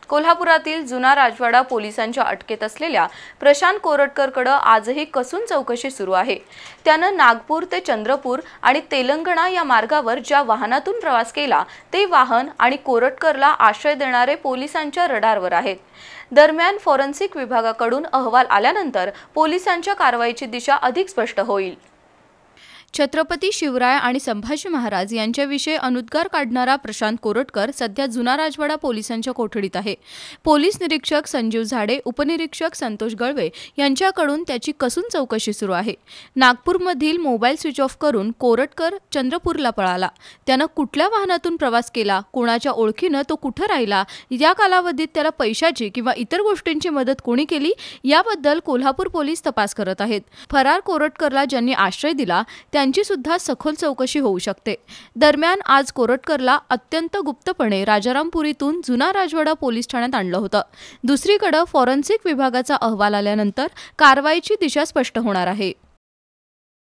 कोल्हापुरातील जुना राजवाडा पोलिसांच्या अटकेत असलेल्या प्रशांत कोरटकरकडे आजही कसून चौकशी सुरू आहे। त्यानं नागपूर ते चंद्रपूर आणि तेलंगणा या मार्गावर ज्या वाहनातून प्रवास केला ते वाहन आणि कोरटकरला आश्रय देणारे पोलिसांच्या रडारवर आहेत। दरम्यान फॉरेन्सिक विभागाकडून अहवाल आल्यानंतर पोलिसांच्या कारवाईची दिशा अधिक स्पष्ट होईल। छत्रपती शिवराय आणि संभाजी महाराज यांच्याविषयी अनुद्गार काढणारा प्रशांत कोरटकर सध्या जुना राजवाडा पोलिसांच्या कोठडीत आहे। पोलीस निरीक्षक संजीव झाडे, उपनिरीक्षक संतोष गळवे यांच्याकडून त्याची कसून चौकशी सुरू आहे। नागपूरमधील मोबाईल स्विच ऑफ करून कोरटकर चंद्रपूरला पळाला। त्यानं कुठल्या वाहनातून प्रवास केला, कोणाच्या ओळखीनं तो कुठे राहिला, या कालावधीत त्याला पैशाची किंवा इतर गोष्टींची मदत कोणी केली याबद्दल कोल्हापूर पोलीस तपास करत आहेत। फरार कोरटकरला ज्यांनी आश्रय दिला त्यांची सुद्धा सखोल चौकशी होऊ शकते। दरम्यान आज कोरटकरला अत्यंत गुप्तपणे राजारामपुरीतून जुना राजवाडा पोलीस ठाण्यात आणलं होतं। दुसरीकडे फॉरेन्सिक विभागाचा अहवाल आल्यानंतर कारवाईची दिशा स्पष्ट होणार आहे।